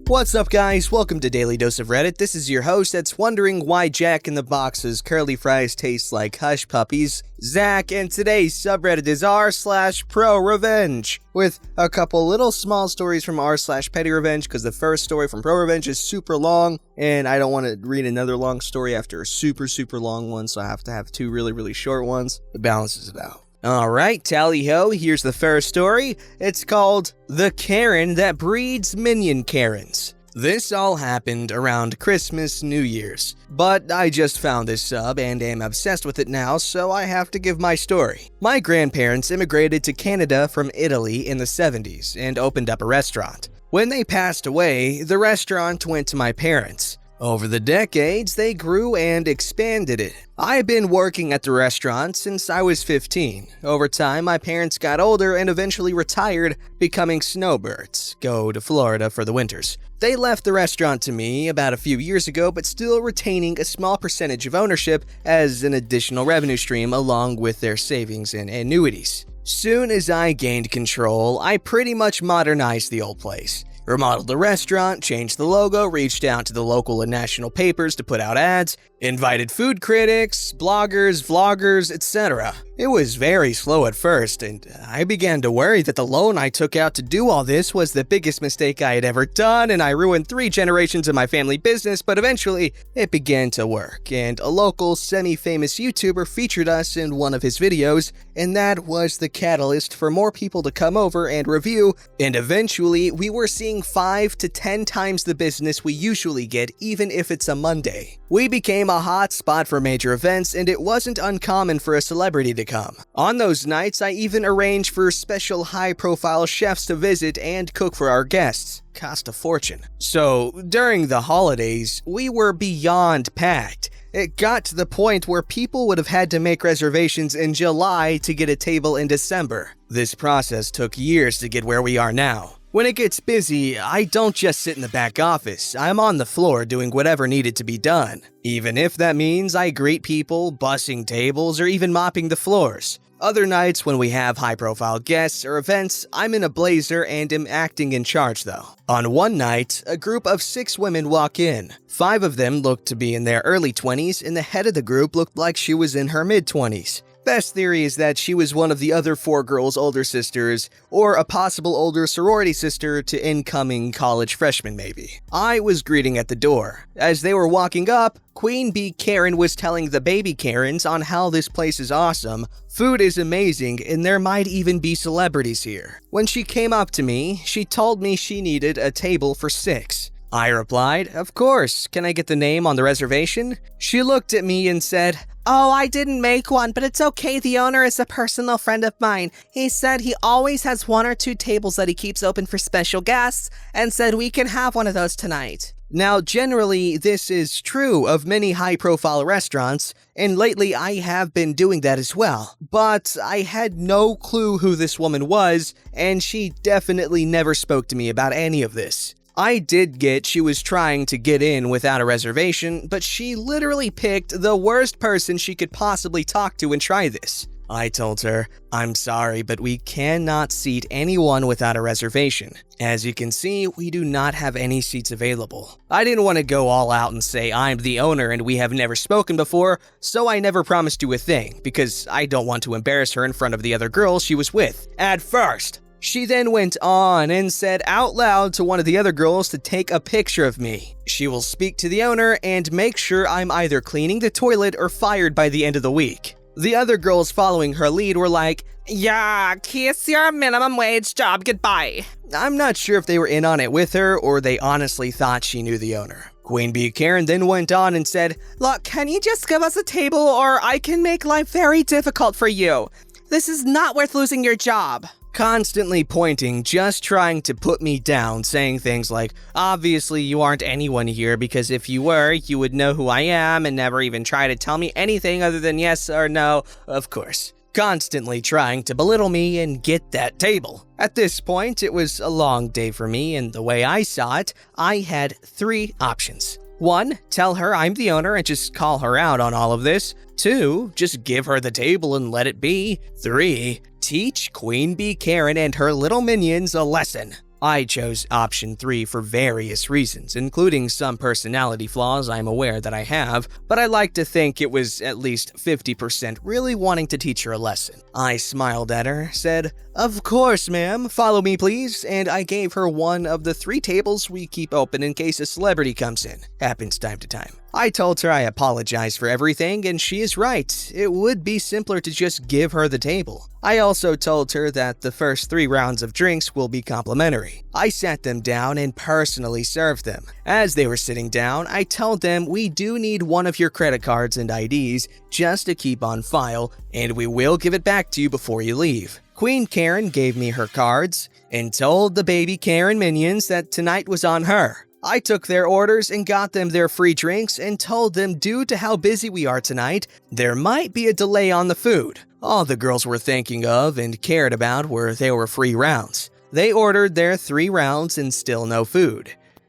What's up, guys? Welcome to Daily Dose of Reddit. This is your host that's wondering why Jack in the Box's curly fries taste like hush puppies, Zach, and today's subreddit is r/ProRevenge, with a couple little small stories from r/Petty Revenge, because the first story from ProRevenge is super long, and I don't want to read another long story after a super long one, so I have to have two really short ones. It balances it out. Alright, tally-ho, here's the first story. It's called The Karen That Breeds Minion Karens. This all happened around Christmas, New Year's, but I just found this sub and am obsessed with it now, so I have to give my story. My grandparents immigrated to Canada from Italy in the 70s and opened up a restaurant. When they passed away, the restaurant went to my parents. Over the decades, they grew and expanded it. I've been working at the restaurant since I was 15. Over time, my parents got older and eventually retired, becoming snowbirds, go to Florida for the winters. They left the restaurant to me about a few years ago, but still retaining a small percentage of ownership as an additional revenue stream along with their savings and annuities. Soon as I gained control, I pretty much modernized the old place. Remodeled the restaurant, changed the logo, reached out to the local and national papers to put out ads, invited food critics, bloggers, vloggers, etc. It was very slow at first, and I began to worry that the loan I took out to do all this was the biggest mistake I had ever done, and I ruined 3 generations of my family business, but eventually it began to work, and a local semi-famous YouTuber featured us in one of his videos, and that was the catalyst for more people to come over and review, and eventually we were seeing 5 to 10 times the business we usually get, even if it's a Monday. We became a hot spot for major events, and it wasn't uncommon for a celebrity to come. On those nights, I even arranged for special high-profile chefs to visit and cook for our guests. Cost a fortune. So, during the holidays, we were beyond packed. It got to the point where people would have had to make reservations in July to get a table in December. This process took years to get where we are now. When it gets busy, I don't just sit in the back office. I'm on the floor doing whatever needed to be done. Even if that means I greet people, bussing tables, or even mopping the floors. Other nights when we have high-profile guests or events, I'm in a blazer and am acting in charge though. On one night, a group of 6 women walk in. 5 of them looked to be in their early 20s, and the head of the group looked like she was in her mid-20s. Best theory is that she was one of the other 4 girls' older sisters, or a possible older sorority sister to incoming college freshmen maybe. I was greeting at the door. As they were walking up, Queen Bee Karen was telling the baby Karens on how this place is awesome, food is amazing, and there might even be celebrities here. When she came up to me, she told me she needed a table for 6. I replied, "Of course, can I get the name on the reservation?" She looked at me and said, "Oh, I didn't make one, but it's okay. The owner is a personal friend of mine. He said he always has 1 or 2 tables that he keeps open for special guests, and said we can have one of those tonight." Now, generally, this is true of many high-profile restaurants, and lately I have been doing that as well. But I had no clue who this woman was, and she definitely never spoke to me about any of this. I did get she was trying to get in without a reservation, but she literally picked the worst person she could possibly talk to and try this. I told her, "I'm sorry, but we cannot seat anyone without a reservation. As you can see, we do not have any seats available." I didn't want to go all out and say I'm the owner and we have never spoken before, so I never promised you a thing, because I don't want to embarrass her in front of the other girls she was with at first. She then went on and said out loud to one of the other girls to take a picture of me. She will speak to the owner and make sure I'm either cleaning the toilet or fired by the end of the week. The other girls following her lead were like, "Yeah, kiss your minimum wage job goodbye." I'm not sure if they were in on it with her or they honestly thought she knew the owner. Queen Bee Karen then went on and said, "Look, can you just give us a table or I can make life very difficult for you. This is not worth losing your job." Constantly pointing, just trying to put me down, saying things like, "Obviously you aren't anyone here because if you were, you would know who I am and never even try to tell me anything other than yes or no, of course." Constantly trying to belittle me and get that table. At this point, it was a long day for me, and the way I saw it, I had 3 options. 1, tell her I'm the owner and just call her out on all of this. 2, just give her the table and let it be. 3, teach Queen Bee Karen and her little minions a lesson. I chose option 3 for various reasons, including some personality flaws I'm aware that I have, but I like to think it was at least 50% really wanting to teach her a lesson. I smiled at her, said, "Of course, ma'am, follow me please," and I gave her one of the 3 tables we keep open in case a celebrity comes in. Happens time to time. I told her I apologized for everything, and she is right. It would be simpler to just give her the table. I also told her that the first 3 rounds of drinks will be complimentary. I sat them down and personally served them. As they were sitting down, I told them we do need one of your credit cards and IDs just to keep on file, and we will give it back to you before you leave. Queen Karen gave me her cards and told the baby Karen minions that tonight was on her. I took their orders and got them their free drinks and told them due to how busy we are tonight, there might be a delay on the food. All the girls were thinking of and cared about were there were free rounds. They ordered their 3 rounds and still no food.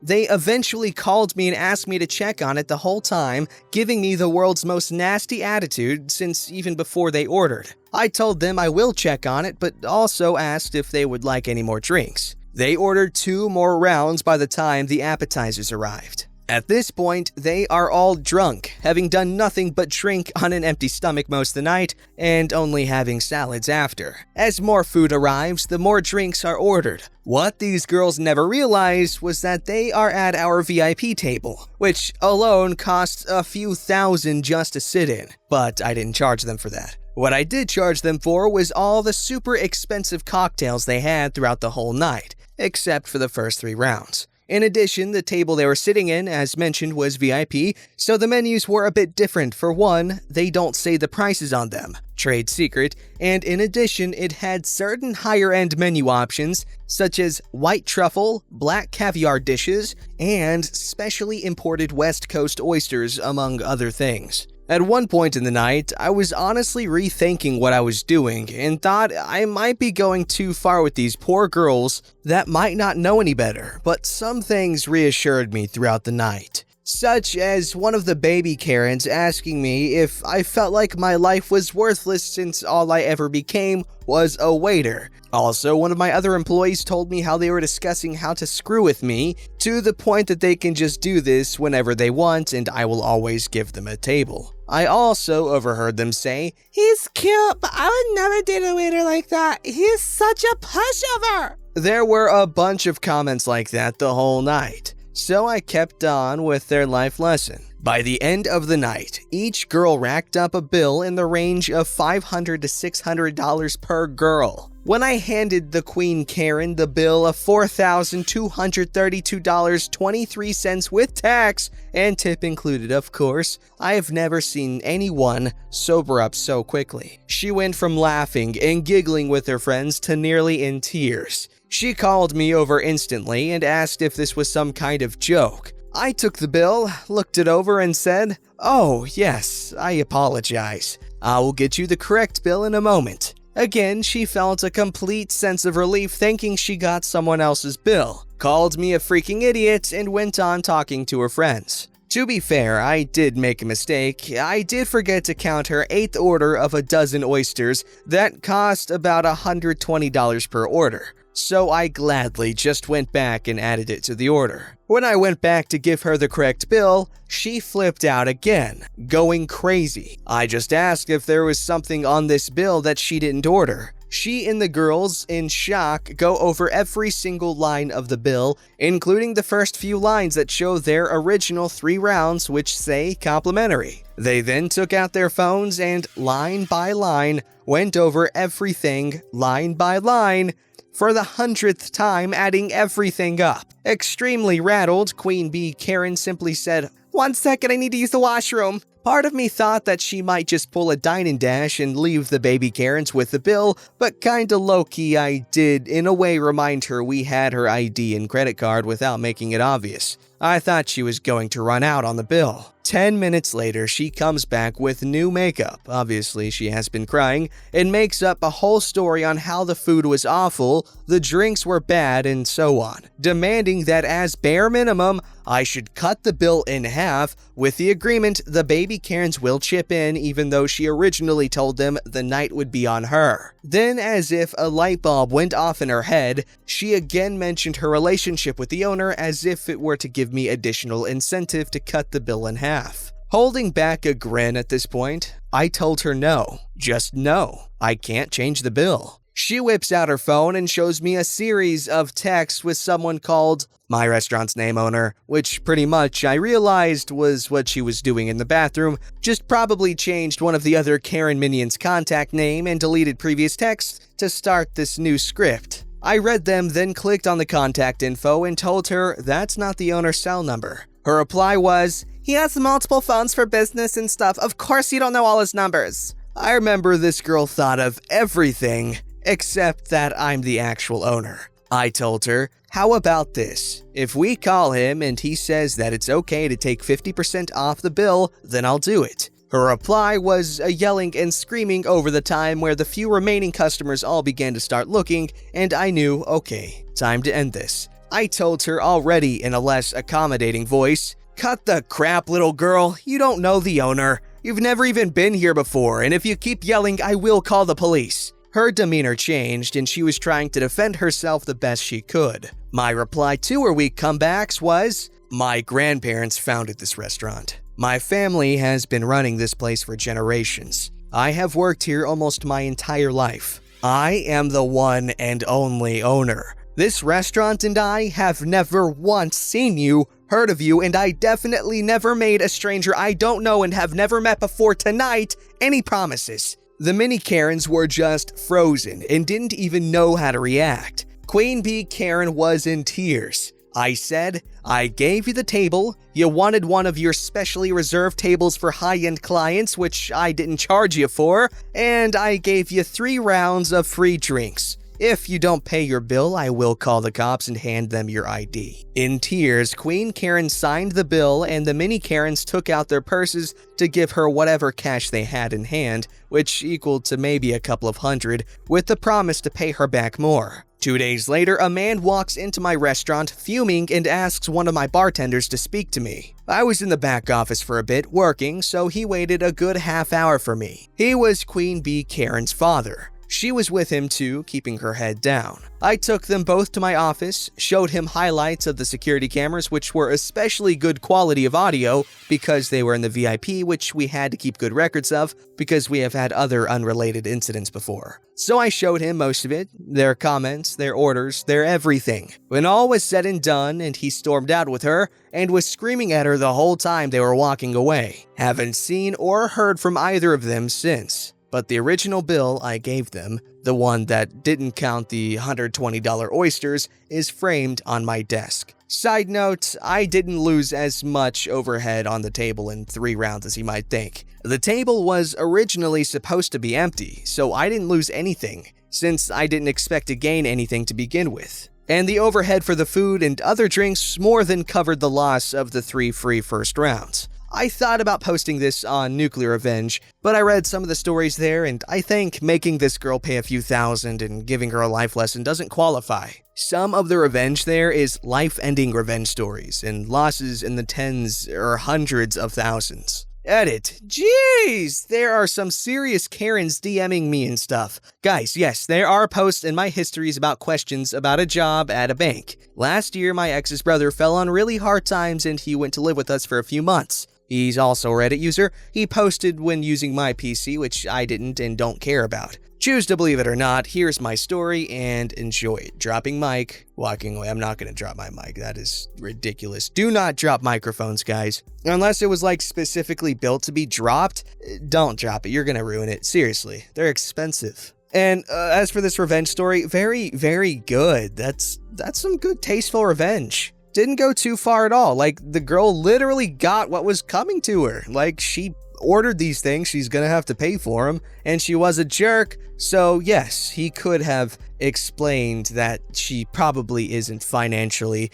They eventually called me and asked me to check on it the whole time, giving me the world's most nasty attitude since even before they ordered. I told them I will check on it, but also asked if they would like any more drinks. They ordered 2 more rounds by the time the appetizers arrived. At this point, they are all drunk, having done nothing but drink on an empty stomach most of the night, and only having salads after. As more food arrives, the more drinks are ordered. What these girls never realized was that they are at our VIP table, which alone costs a few thousand just to sit in, but I didn't charge them for that. What I did charge them for was all the super expensive cocktails they had throughout the whole night, except for the first 3 rounds. In addition, the table they were sitting in, as mentioned, was VIP, so the menus were a bit different. For one, they don't say the prices on them, trade secret, and in addition, it had certain higher-end menu options, such as white truffle, black caviar dishes, and specially imported West Coast oysters, among other things. At one point in the night, I was honestly rethinking what I was doing and thought I might be going too far with these poor girls that might not know any better, but some things reassured me throughout the night. Such as one of the baby Karens asking me if I felt like my life was worthless since all I ever became was a waiter. Also, one of my other employees told me how they were discussing how to screw with me to the point that they can just do this whenever they want and I will always give them a table. I also overheard them say, "He's cute, but I would never date a waiter like that. He's such a pushover." There were a bunch of comments like that the whole night. So I kept on with their life lesson. By the end of the night, each girl racked up a bill in the range of $500 to $600 per girl. When I handed the Queen Karen the bill of $4,232.23 with tax, and tip included of course, I have never seen anyone sober up so quickly. She went from laughing and giggling with her friends to nearly in tears. She called me over instantly and asked if this was some kind of joke. I took the bill, looked it over and said, "Oh, yes, I apologize. I will get you the correct bill in a moment." Again, she felt a complete sense of relief thinking she got someone else's bill, called me a freaking idiot, and went on talking to her friends. To be fair, I did make a mistake. I did forget to count her 8th order of a dozen oysters that cost about $120 per order. So I gladly just went back and added it to the order. When I went back to give her the correct bill, she flipped out again, going crazy. I just asked if there was something on this bill that she didn't order. She and the girls, in shock, go over every single line of the bill, including the first few lines that show their original 3 rounds which say complimentary. They then took out their phones and, line by line, went over everything, line by line, for the 100th time, adding everything up. Extremely rattled, Queen Bee Karen simply said, "1 second, I need to use the washroom." Part of me thought that she might just pull a dine and dash and leave the baby Karens with the bill, but kinda low-key I did in a way remind her we had her ID and credit card without making it obvious. I thought she was going to run out on the bill. 10 minutes later, she comes back with new makeup, obviously she has been crying, and makes up a whole story on how the food was awful, the drinks were bad, and so on, demanding that as bare minimum, I should cut the bill in half with the agreement the baby Karens will chip in, even though she originally told them the night would be on her. Then, as if a light bulb went off in her head, she again mentioned her relationship with the owner as if it were to give me additional incentive to cut the bill in half. Holding back a grin at this point, I told her no, just no, I can't change the bill. She whips out her phone and shows me a series of texts with someone called my restaurant's name owner, which pretty much I realized was what she was doing in the bathroom, just probably changed one of the other Karen minions' contact name and deleted previous texts to start this new script. I read them, then clicked on the contact info and told her that's not the owner's cell number. Her reply was, "He has multiple phones for business and stuff. Of course you don't know all his numbers." I remember this girl thought of everything except that I'm the actual owner. I told her, "How about this? If we call him and he says that it's okay to take 50% off the bill, then I'll do it." Her reply was a yelling and screaming over the time where the few remaining customers all began to start looking, and I knew, okay, time to end this. I told her already in a less accommodating voice, "Cut the crap, little girl. You don't know the owner. You've never even been here before, and if you keep yelling, I will call the police." Her demeanor changed, and she was trying to defend herself the best she could. My reply to her weak comebacks was, "My grandparents founded this restaurant. My family has been running this place for generations. I have worked here almost my entire life. I am the one and only owner. This restaurant and I have never once seen you, heard of you, and I definitely never made a stranger I don't know and have never met before tonight any promises." The mini Karens were just frozen and didn't even know how to react. Queen Bee Karen was in tears. I said, "I gave you the table, you wanted one of your specially reserved tables for high-end clients, which I didn't charge you for, and I gave you 3 rounds of free drinks. If you don't pay your bill, I will call the cops and hand them your ID." In tears, Queen Karen signed the bill and the mini Karens took out their purses to give her whatever cash they had in hand, which equaled to maybe a couple of hundred, with the promise to pay her back more. 2 days later, a man walks into my restaurant fuming and asks one of my bartenders to speak to me. I was in the back office for a bit working, so he waited a good half hour for me. He was Queen Bee Karen's father. She was with him too, keeping her head down. I took them both to my office, showed him highlights of the security cameras, which were especially good quality of audio because they were in the VIP, which we had to keep good records of because we have had other unrelated incidents before. So I showed him most of it, their comments, their orders, their everything. When all was said and done and he stormed out with her and was screaming at her the whole time they were walking away. Haven't seen or heard from either of them since. But the original bill I gave them, the one that didn't count the $120 oysters, is framed on my desk. Side note, I didn't lose as much overhead on the table in 3 rounds as you might think. The table was originally supposed to be empty, so I didn't lose anything, since I didn't expect to gain anything to begin with. And the overhead for the food and other drinks more than covered the loss of the 3 free first rounds. I thought about posting this on Nuclear Revenge, but I read some of the stories there and I think making this girl pay a few thousand and giving her a life lesson doesn't qualify. Some of the revenge there is life-ending revenge stories and losses in the tens or hundreds of thousands. Edit. Jeez, there are some serious Karens DMing me and stuff. Guys, yes, there are posts in my histories about questions about a job at a bank. Last year, my ex's brother fell on really hard times and he went to live with us for a few months. He's also a Reddit user. He posted when using my PC, which I didn't and don't care about. Choose to believe it or not, here's my story and enjoy it. Dropping mic, walking away. I'm not going to drop my mic. That is ridiculous. Do not drop microphones, guys. Unless it was like specifically built to be dropped, don't drop it. You're going to ruin it. Seriously, they're expensive. And as for this revenge story, very, very good. That's some good tasteful revenge. Didn't go too far at all. Like, the girl literally got what was coming to her. Like, she ordered these things, she's gonna have to pay for them, and she was a jerk, so yes, he could have explained that she probably isn't financially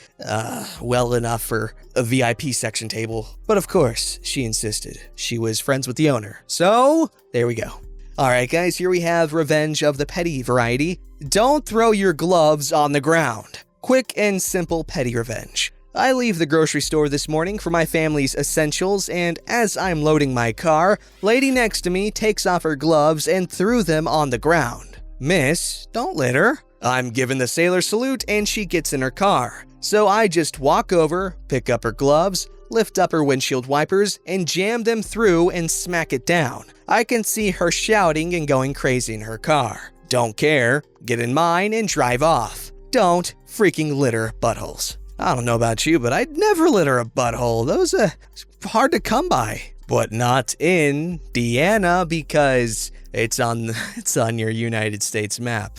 well enough for a VIP section table. But of course, she insisted. She was friends with the owner. So, there we go. Alright guys, here we have revenge of the petty variety. Don't throw your gloves on the ground. Quick and simple petty revenge. I leave the grocery store this morning for my family's essentials, and as I'm loading my car, lady next to me takes off her gloves and threw them on the ground. Miss, don't litter. I'm given the sailor salute and she gets in her car. So I just walk over, pick up her gloves, lift up her windshield wipers, and jam them through and smack it down. I can see her shouting and going crazy in her car. Don't care, get in mine and drive off. Don't freaking litter buttholes. I don't know about you, but I'd never litter a butthole. Those are hard to come by. But not in Indiana because it's on your United States map.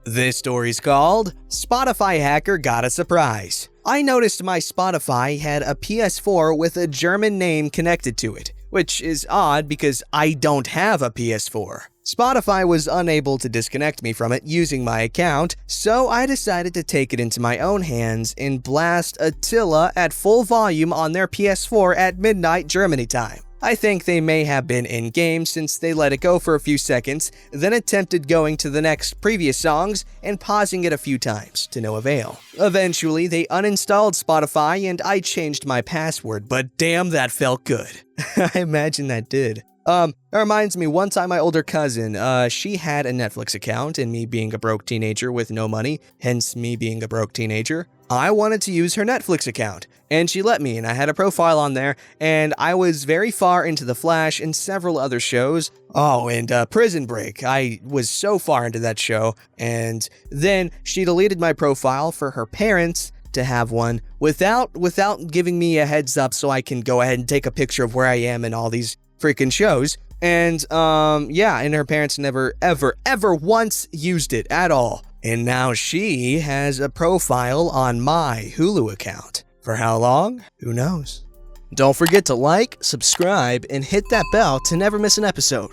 This story's called Spotify Hacker Got a Surprise. I noticed my Spotify had a PS4 with a German name connected to it, which is odd because I don't have a PS4. Spotify was unable to disconnect me from it using my account, so I decided to take it into my own hands and blast Attila at full volume on their PS4 at midnight Germany time. I think they may have been in-game since they let it go for a few seconds, then attempted going to the next previous songs and pausing it a few times, to no avail. Eventually, they uninstalled Spotify and I changed my password, but damn that felt good. I imagine that did. It reminds me, one time my older cousin, she had a Netflix account, and me being a broke teenager with no money, hence me being a broke teenager, I wanted to use her Netflix account, and she let me, and I had a profile on there, and I was very far into The Flash and several other shows. Oh, and Prison Break. I was so far into that show, and then she deleted my profile for her parents to have one without giving me a heads up so I can go ahead and take a picture of where I am in all these freaking shows. And and her parents never ever once used it at all. And now she has a profile on my Hulu account. For how long? Who knows? Don't forget to like, subscribe, and hit that bell to never miss an episode.